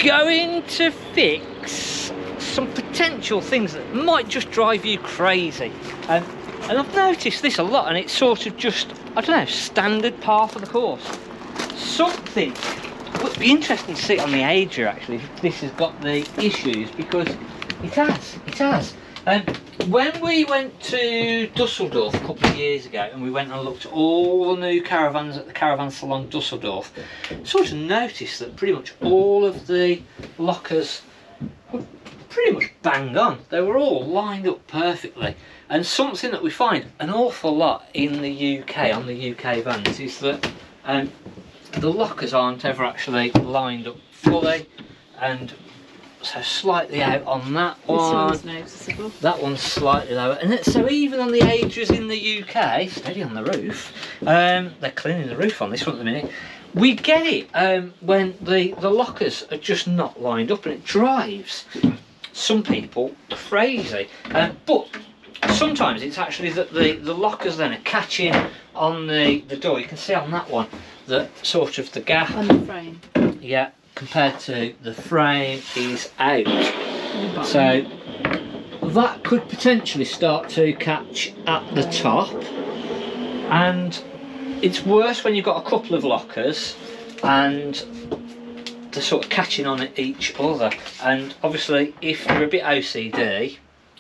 going to fix some potential things that might just drive you crazy. And I've noticed this a lot, and it's sort of just, I don't know, standard part of the course. Something would be interesting to see on the Ager actually, if this has got the issues, because it has. When we went to Dusseldorf a couple of years ago and we went and looked at all the new caravans at the Caravan Salon Dusseldorf, sort of noticed that pretty much all of the lockers were pretty much bang on. They were all lined up perfectly. And something that we find an awful lot in the UK, on the UK vans, is that the lockers aren't ever actually lined up fully, and so slightly out on that one. This one's noticeable. That one's slightly lower, and so even on the Agers in the UK, steady on the roof. They're cleaning the roof on this one at the minute. We get it when the lockers are just not lined up, and it drives some people crazy. But sometimes it's actually that the lockers then are catching on the door. You can see on that one that sort of the gap On the frame. yeah, compared to the frame is out. So that could potentially start to catch at the top, and it's worse when you've got a couple of lockers and they're sort of catching on at each other. And obviously if you're a bit OCD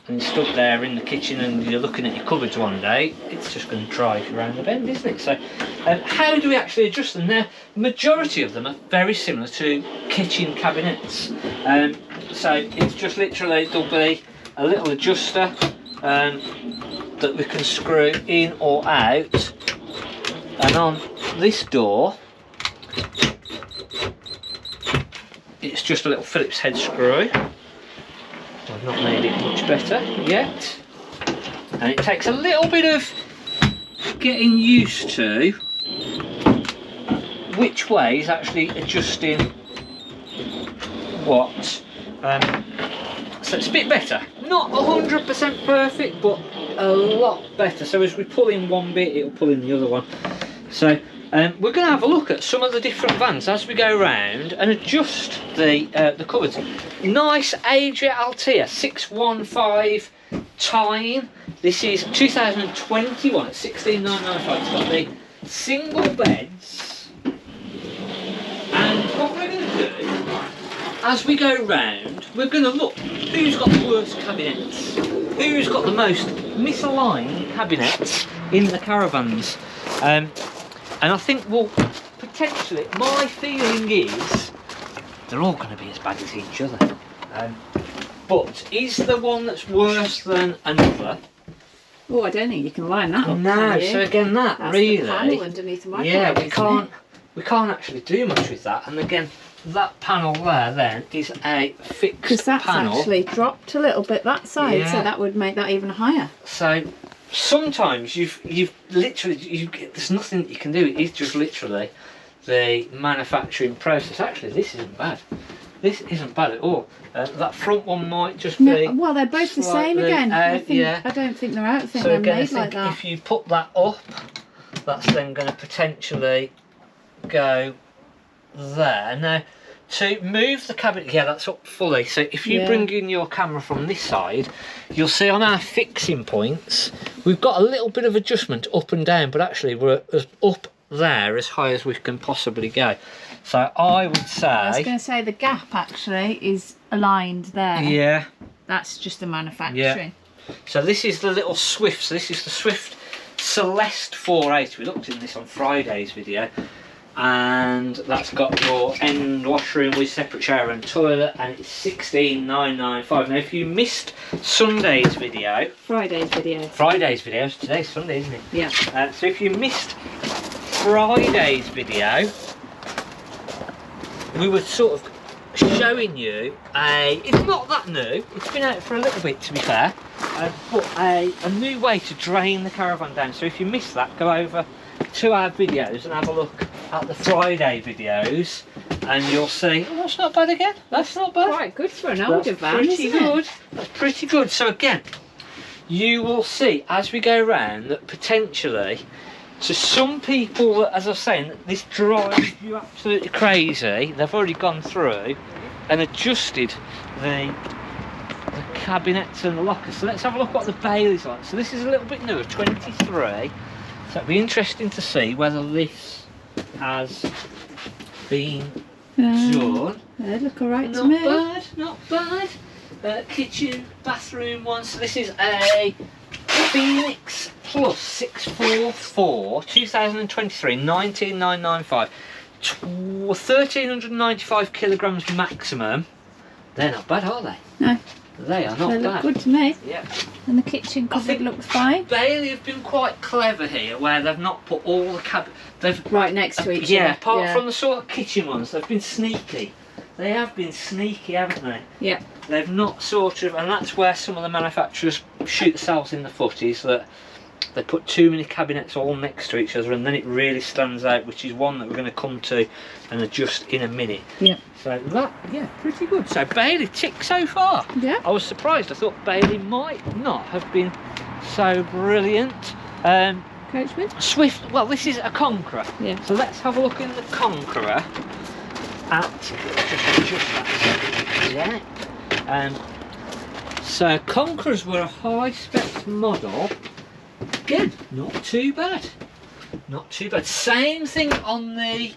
and you're stuck there in the kitchen and you're looking at your cupboards one day, it's just going to drive you around the bend, isn't it? So how do we actually adjust them? Now, the majority of them are very similar to kitchen cabinets. So it's just literally, there'll be a little adjuster that we can screw in or out, and on this door it's just a little Phillips head screw. I've not made it much better yet, and it takes a little bit of getting used to which way is actually adjusting what. So it's a bit better, not 100% perfect, but a lot better. So as we pull in one bit, it'll pull in the other one. So we're going to have a look at some of the different vans as we go round and adjust the cupboards. Nice Ager Altea 615 Tyne. This is 2021 at 16,995. It's got the single beds. And what we're going to do, as we go round, we're going to look who's got the worst cabinets, who's got the most misaligned cabinets in the caravans. And I think, well, potentially, my feeling is they're all going to be as bad as each other. But is there one that's worse than another? Oh, I don't think you can line that up. No, so again, that That's really, the panel underneath the microwave, yeah, we can't actually do much with that. And again, that panel there then is a fixed because that's panel. actually dropped a little bit that side, Yeah. so that would make that even higher. So sometimes you've literally, there's nothing that you can do. It is just literally the manufacturing process. Actually, this isn't bad. This isn't bad at all. That front one might just be. Well, they're both the same again. I don't think they're out. I think so they're again, made like that. if you put that up, that's then going to potentially go there. Now, to move the cabinet, yeah, that's up fully. So if you bring in your camera from this side, you'll see on our fixing points, we've got a little bit of adjustment up and down, but actually we're as up there as high as we can possibly go. So I would say, I was going to say the gap actually is aligned there. Yeah. That's just the manufacturing. Yeah. So this is the little Swift. So this is the Swift Celeste 480. We looked in this on Friday's video. And that's got your end washroom with separate shower and toilet, and it's 16,995. Now if you missed Sunday's video, Friday's video, today's Sunday, isn't it? Yeah. So if you missed Friday's video, we were sort of showing you it's not that new, it's been out for a little bit to be fair, but a new way to drain the caravan down. So if you missed that, go over to our videos and have a look at the Friday videos, and you'll see, oh, that's not bad again. That's not bad. Quite good for an older van, pretty isn't good. it? That's pretty good. So again, you will see as we go round that potentially, to some people, as I was saying, this drives you absolutely crazy. They've already gone through. and adjusted the cabinets and the lockers. So let's have a look what the Bailey's like. So this is a little bit newer, 23. So it'd be interesting to see whether this has been done. They look alright to Not me. bad, not bad. Kitchen, bathroom one. So this is a Phoenix Plus 644 2023 19995. 1395 kilograms maximum. They're not bad, are they? No. They are not They bad. look good to me. Yeah. And the kitchen cupboard looks fine. Bailey have been quite clever here, where they've not put all the they've Right next to each other. yeah, apart from the sort of kitchen ones, they've been sneaky. They have been sneaky, haven't they? Yeah. They've not sort of, and that's where some of the manufacturers shoot themselves in the foot, is that they put too many cabinets all next to each other, and then it really stands out, which is one that we're going to come to and adjust in a minute. Yeah. So that, yeah, pretty good. So Bailey tick so far. Yeah. I was surprised. I thought Bailey might not have been so brilliant. Coachman? Swift, well, this is a Conqueror. Yeah. So let's have a look in the Conqueror at, just adjust that. Yeah. So Conquerors were a high spec model. Again, not too bad. Not too bad. Same thing on the...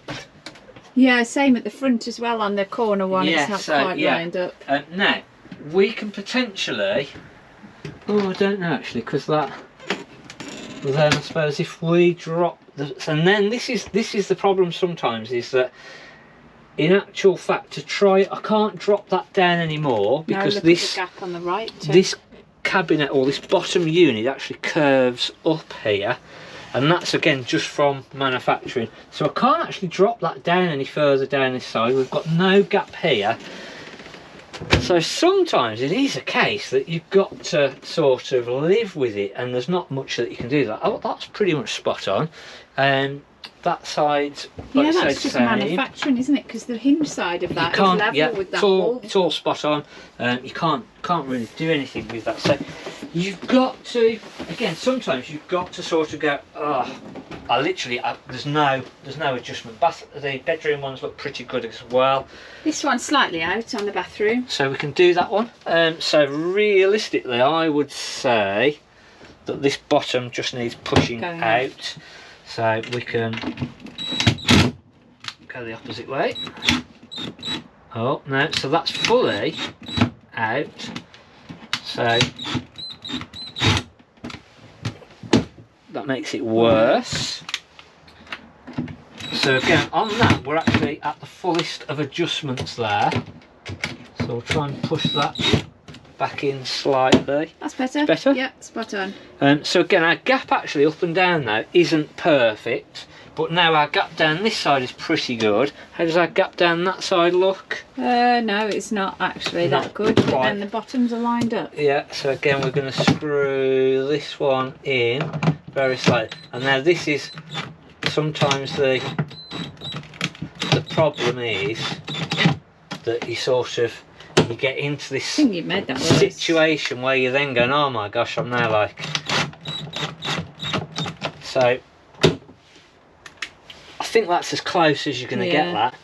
Yeah, same at the front as well on the corner one. Yeah, It's not so, quite yeah. lined up. Now, we can potentially... Oh, I don't know actually, because that... Then I suppose if we drop... And then this is the problem sometimes, is that in actual fact to try... I can't drop that down anymore, because look this... at the gap on the right. This cabinet, or this bottom unit, actually curves up here, and that's again just from manufacturing, so I can't actually drop that down any further down this side. We've got no gap here, so sometimes it is a case that you've got to sort of live with it, and there's not much that you can do. That, oh, that's pretty much spot on. That side, like yeah, I that's said, just same. manufacturing, isn't it? Because the hinge side of that is can't, level yeah, with that it's all, wall. it's all spot on. You can't really do anything with that. So you've got to, again, sometimes you've got to sort of go, oh, there's no adjustment. The bedroom ones look pretty good as well. This one's slightly out on the bathroom. So we can do that one. So realistically, I would say that this bottom just needs pushing Going out. So we can go the opposite way. Oh no, so that's fully out. So that makes it worse. So again, on that we're actually at the fullest of adjustments there. So we'll try and push that back in slightly. That's better. Better? Yeah, spot on. So again, our gap actually up and down now isn't perfect, but now our gap down this side is pretty good. How does our gap down that side look? No, it's not actually Not that good, but quite. then the bottoms are lined up. Yeah, so again we're going to screw this one in very slightly. And now this is sometimes the problem is that you get into this I think you made that worse. situation where you're then going, oh my gosh, I'm now like... So I think that's as close as you're going to get that.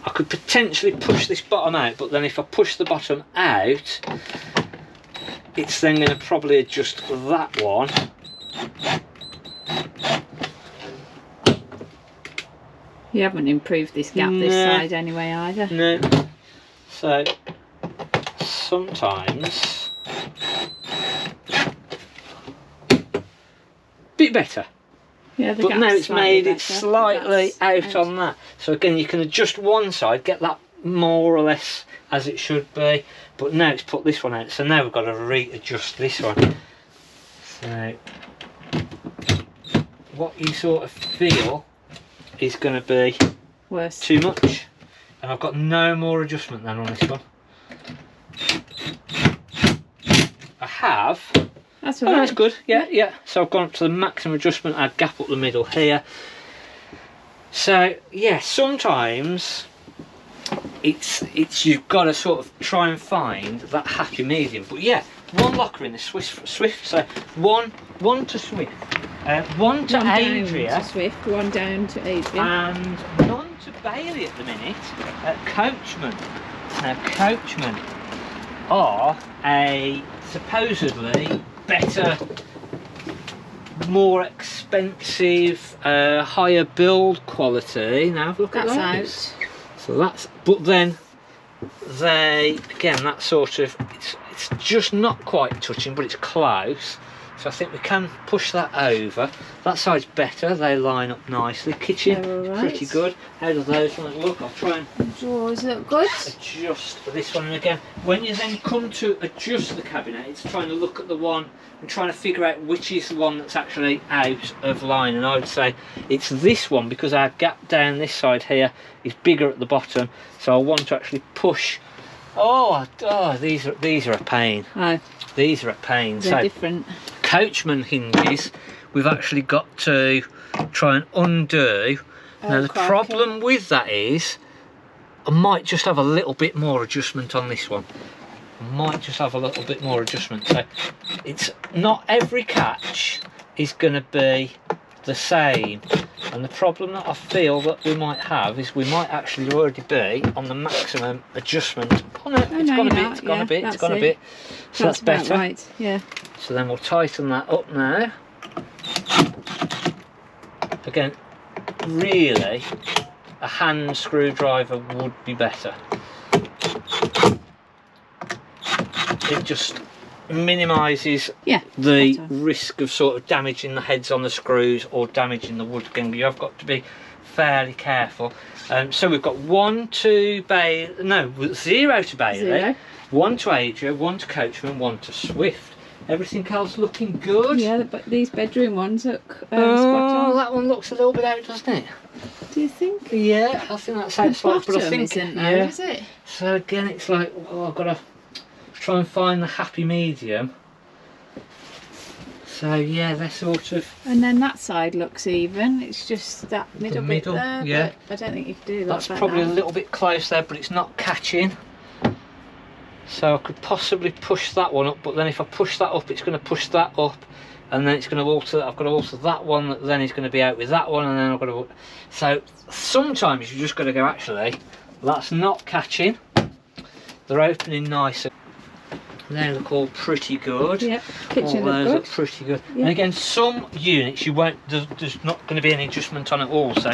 I could potentially push this bottom out, but then if I push the bottom out, it's then going to probably adjust that one. You haven't improved this gap this side anyway either. No. So sometimes bit better. Yeah, the But gap's now it's made it better. slightly That's out on that. So again, you can adjust one side, get that more or less as it should be. But now it's put this one out. So now we've got to readjust this one. So what you sort of feel is going to be worse. too much. And I've got no more adjustment then on this one. I have. That's Oh, all right. that's good. Yeah. So I've gone up to the maximum adjustment. I gap up the middle here. So yeah, sometimes it's you've got to sort of try and find that happy medium. But yeah, one locker in the Swift. So one to Swift, one to One Adria, down to Swift, one down to Adria. and none to Bailey at the minute. Coachman. Now, Coachmen are a supposedly better, more expensive, higher build quality. Now, look at That's those. So that's, but then they, again, that sort of, it's just not quite touching, but it's close. So I think we can push that over. That side's better, they line up nicely. Kitchen, They're all right. pretty good. How do those ones look? I'll try and The drawers look good. adjust this one. And again, when you then come to adjust the cabinet, it's trying to look at the one and trying to figure out which is the one that's actually out of line. And I would say it's this one, because our gap down this side here is bigger at the bottom. So I want to actually push. Oh, these are a pain. Oh, These are a pain. they're different. Coachman hinges, we've actually got to try and undo. Now the problem with that is I might just have a little bit more adjustment on this one. So it's not every catch is going to be the same, and the problem that I feel that we might have is we might actually already be on the maximum adjustment. Oh no, it's gone a bit. So that's better. Right, yeah. So then we'll tighten that up now. Again, really, a hand screwdriver would be better. It just minimises the risk of sort of damaging the heads on the screws or damaging the wood. Again, you have got to be fairly careful. So we've got 0 to Bailey, 0 to Bailey, 1 to Adria, 1 to Coachman, 1 to Swift. Everything else looking good. Yeah, but these bedroom ones look spot Oh, on. that one looks a little bit out, doesn't it? Do you think? Yeah, I think that's how it's like, but I think isn't there, is it? So again, it's like, oh, I've got to try and find the happy medium. So yeah, they're sort of. And then that side looks even. It's just that middle bit there. Yeah. But I don't think you can do that. That's probably a little bit close there, but it's not catching. So I could possibly push that one up, but then if I push that up, it's going to push that up, and then it's going to alter. I've got to alter that one. That then is going to be out with that one, and then I've got to. So sometimes you just got to go. Actually, that's not catching. They're opening nicer. They look all pretty good. Yep, kitchen all those look look good. pretty good. Yep. And again, some units you won't. There's not going to be any adjustment on it also.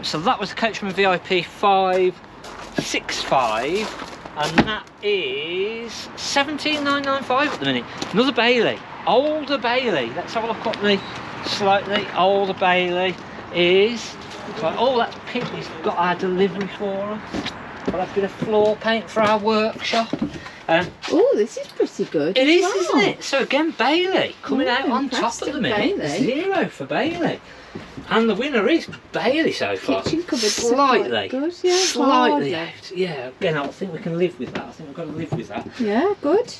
So that was the Coachman VIP 565. And that is 17,995 at the minute. Another Bailey, older Bailey. Let's have a look at the slightly older Bailey. Is oh, that's pink. He's got our delivery for us. Got a bit of floor paint for our workshop. Oh, this is pretty good. It is, wow. isn't it? So again, Bailey coming out on top at the minute. Bailey. 0 for Bailey. And the winner is Bailey so far. Kitchen cupboards slightly, good, yeah, slightly hardly. out. Yeah, again, I think we can live with that. I think we've got to live with that. Yeah, good.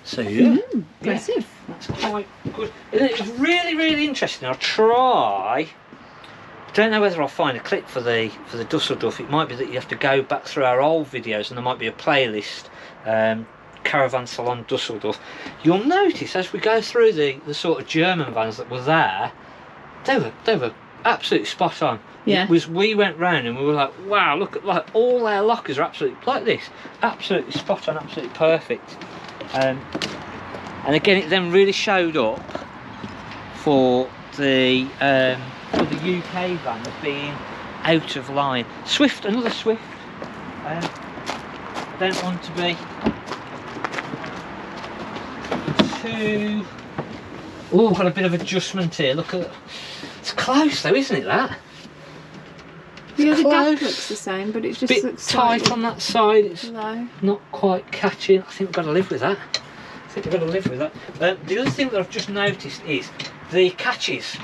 So yeah, Impressive. that's quite good. And it's really, really interesting. I'll try. Don't know whether I'll find a clip for the Dusseldorf. It might be that you have to go back through our old videos, and there might be a playlist. Caravan Salon Dusseldorf. You'll notice as we go through the sort of German vans that were there, they were absolutely spot on. Yeah. It was, we went round and we were like, wow, look at, like, all their lockers are absolutely like this, absolutely spot on, absolutely perfect. And again, it then really showed up for the UK van as being out of line. Swift, another Swift. I don't want to be too. Oh, got a bit of adjustment here. Look at, it's close though, isn't it? That. The other gap close. looks the same, but it just Bit looks tight slightly on that side. It's low. not quite catching. I think we've got to live with that. The other thing that I've just noticed is the catches.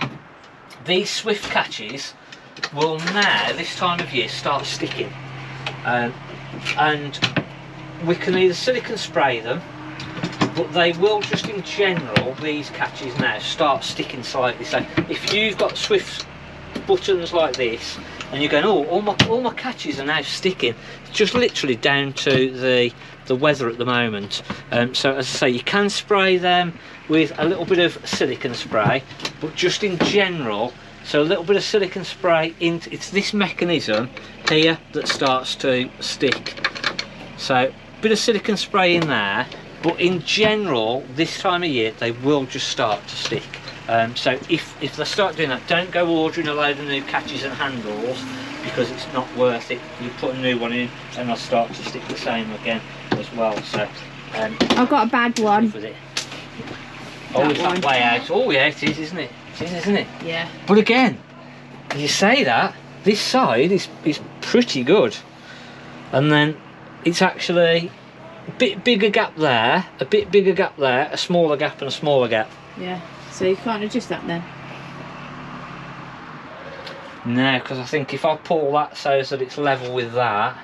These Swift catches will now, this time of year, start sticking. And we can either silicone spray them, but they will just in general, these catches now start sticking slightly. So if you've got Swift buttons like this and you're going, oh, all my catches are now sticking, it's just literally down to the weather at the moment. So as I say, you can spray them with a little bit of silicone spray, but just in general, so a little bit of silicone spray into, it's this mechanism here that starts to stick. So bit of silicone spray in there, but in general this time of year they will just start to stick. So if they start doing that, don't go ordering a load of new catches and handles, because it's not worth it. You put a new one in and they'll start to stick the same again as well. So I've got a bad one. with it. Oh, it's that way out. Oh yeah, it is, isn't it? It is, isn't it? Yeah. But again, you say that, this side is pretty good. And then it's actually a bit bigger gap there, a bit bigger gap there, a smaller gap and a smaller gap. Yeah. So you can't adjust that then? No, because I think if I pull that so that it's level with that,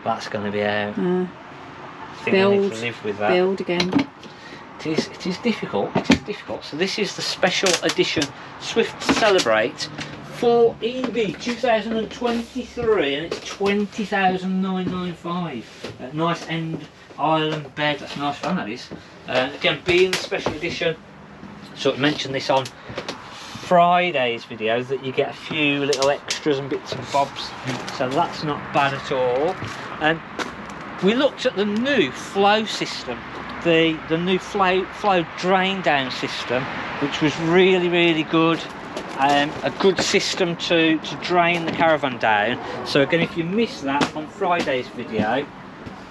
that's going to be out. I think I need to live with that. Build again. It is difficult, it is difficult. So this is the special edition Swift Celebrate for EB 2023, and it's 20,995. Nice end island bed, that's a nice fun that is. Again, being the special edition, sort of mentioned this on Friday's video, that you get a few little extras and bits and bobs, so that's not bad at all. And we looked at the new flow system, the new flow drain down system, which was really good. A good system to drain the caravan down. So again, if you missed that on Friday's video,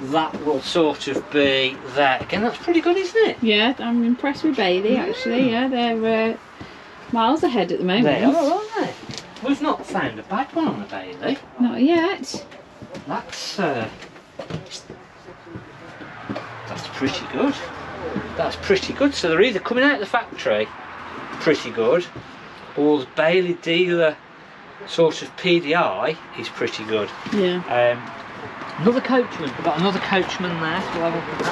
that will sort of be there. Again, that's pretty good, isn't it? Yeah, I'm impressed with Bailey actually. Yeah, they're miles ahead at the moment. They are, aren't they? We've not found a bad one on the Bailey. Not yet. That's pretty good. That's pretty good. So they're either coming out of the factory pretty good, or the Bailey dealer sort of PDI is pretty good. Yeah. Another coachman. We've got another coachman there, so we'll have a look at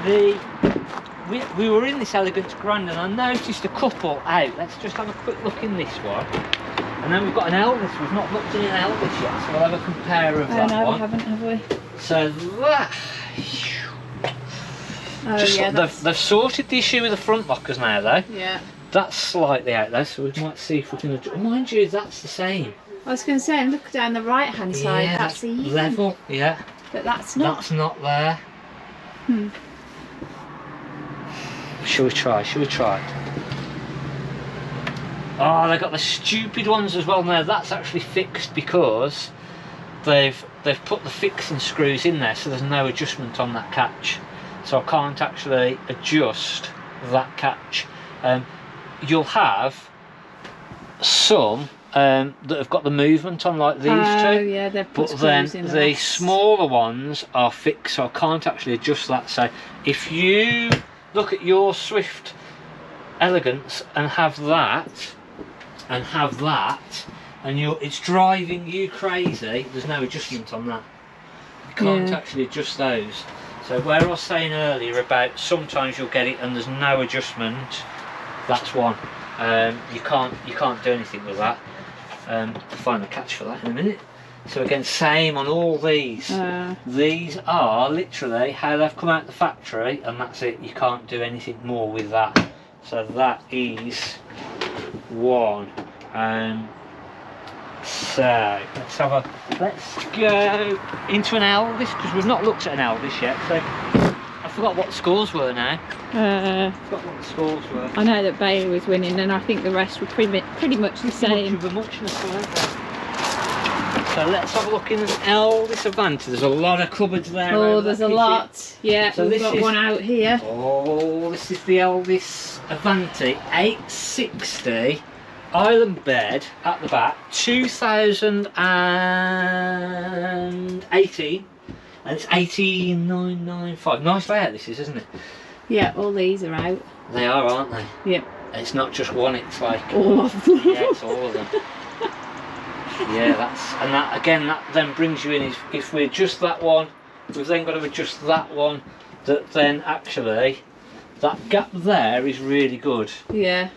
that. We were in this elegant grand, and I noticed a couple out. Let's just have a quick look in this one. And then we've got an Elvis. We've not looked in an Elvis yet, so we'll have a compare of that no, one. we haven't, have we? So that. They've sorted the issue with the front lockers now, though. Yeah. That's slightly out there, so we might see if we can adjust. Mind you, that's the same. I was going to say, look down the right hand side, Yeah, that's even. level. Yeah. But that's not. That's not there. Hmm. Shall we try? Oh, they've got the stupid ones as well now. That's actually fixed because they've put the fixing screws in there, so there's no adjustment on that catch. So I can't actually adjust that catch. You'll have some that have got the movement on, like these two. Oh yeah, they've put but then screws in the smaller ones are fixed, so I can't actually adjust that. So if you look at your Swift Elegance and have that, and it's driving you crazy, there's no adjustment on that. You can't actually adjust those. So where I was saying earlier about sometimes you'll get it and there's no adjustment, that's one. You can't do anything with that. I'll find the catch for that in a minute. So again, same on all these. These are literally how they've come out the factory, and that's it. You can't do anything more with that. So that is one. So let's go into an Elvis, because we've not looked at an Elvis yet. So I forgot what the scores were now. I forgot what the scores were. I know that Bailey was winning, and I think the rest were pretty much the same. Much of a muchness, weren't they? So let's have a look in an Elvis Avanti. There's a lot of cupboards there. Oh, there's a lot. Yeah, so we've got one out here. Oh, this is the Elvis Avanti 860 island bed at the back, 2018, and it's 18995. Nice layout this is, isn't it? Yeah, all these are out. They are, aren't they? Yep. It's not just one, it's like all of them. Yeah, it's all of them. Yeah, that again, that then brings you in, if we adjust that one, we've then got to adjust that one, that then actually that gap there is really good. Yeah.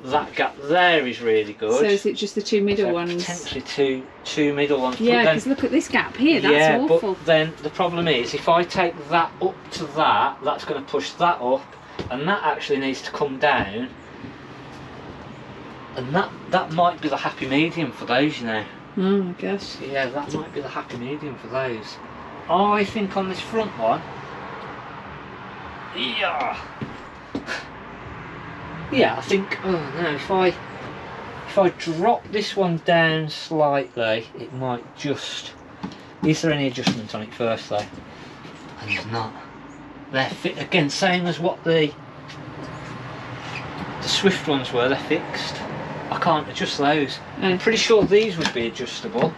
That gap there is really good. So is it just the two middle ones? Potentially two middle ones. Yeah, because look at this gap here, that's awful. But then the problem is, if I take that up to that, that's going to push that up, and that actually needs to come down. And that might be the happy medium for those, you know. Oh, I guess. Yeah, that might be the happy medium for those. I think on this front one, yeah, I think, oh no, if I drop this one down slightly, it might just, is there any adjustment on it first though? And there's not. They're fit again, same as what the Swift ones were, they're fixed. I can't adjust those. I'm pretty sure these would be adjustable,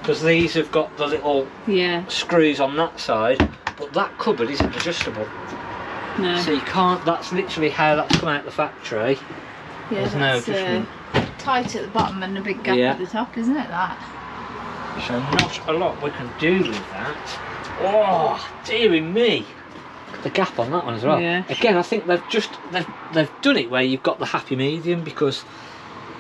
because these have got the little screws on that side, but that cupboard isn't adjustable. No. So you can't, that's literally how that's come out the factory. Yeah, there's no adjustment. Tight at the bottom and a big gap at the top, isn't it, that? So not a lot we can do with that. Oh, dearie me. The gap on that one as well. Yeah. Again, I think they've done it where you've got the happy medium, because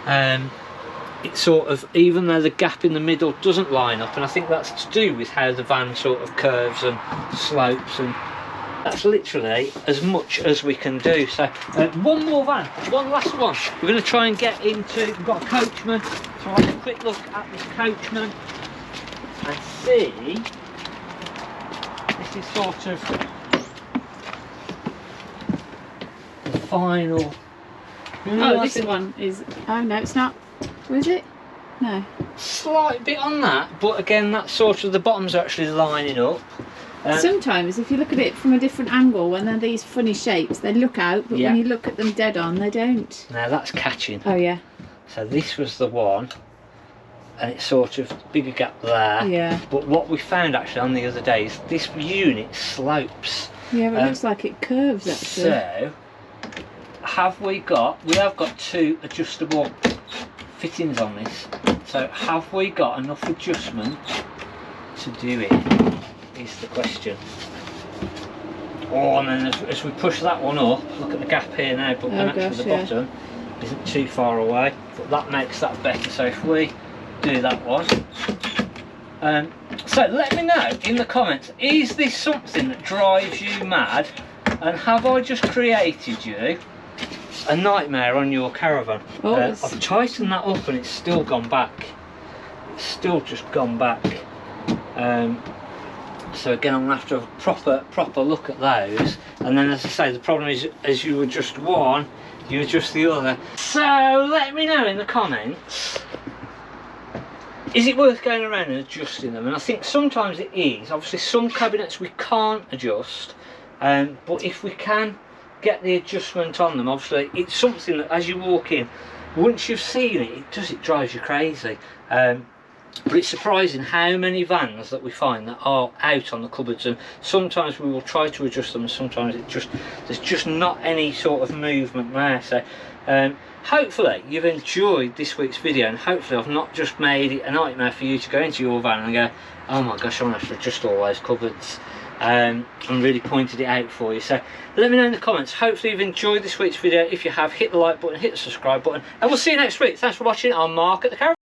it's sort of, even though the gap in the middle doesn't line up, and I think that's to do with how the van sort of curves and slopes, and that's literally as much as we can do. So one more van, one last one. We're going to try and get into, we've got a coachman, so I'll have a quick look at this coachman and see. This is sort of the final. Oh, this one is, oh no, it's not. Was it? No. Slight bit on that, but again, that's sort of, the bottoms are actually lining up. Sometimes if you look at it from a different angle, when they're these funny shapes, they look out, but when you look at them dead on, they don't. Now that's catching. Oh yeah. So this was the one, and it's sort of bigger gap there. Yeah. But what we found actually on the other day is this unit slopes. Yeah, but it looks like it curves actually. So we have got two adjustable fittings on this. So have we got enough adjustment to do it? Is the question. Oh, and then as we push that one up, look at the gap here now, but then actually the bottom isn't too far away, but that makes that better. So if we do that one, so let me know in the comments, is this something that drives you mad, and have I just created you a nightmare on your caravan? I've tightened that up and it's still gone back. It's still just gone back. So again, I'm going to have to have a proper look at those, and then as I say, the problem is as you adjust one, you adjust the other. So let me know in the comments, is it worth going around and adjusting them? And I think sometimes it is. Obviously some cabinets we can't adjust, but if we can get the adjustment on them, obviously it's something that as you walk in, once you've seen it, it drives you crazy. But it's surprising how many vans that we find that are out on the cupboards, and sometimes we will try to adjust them, and sometimes there's just not any sort of movement there. So hopefully you've enjoyed this week's video, and hopefully I've not just made it a nightmare for you to go into your van and go, oh my gosh, I'm going to have to adjust all those cupboards, and really pointed it out for you. So let me know in the comments. Hopefully you've enjoyed this week's video. If you have, hit the like button, hit the subscribe button, and we'll see you next week. Thanks for watching. I'm Mark at the Caravan.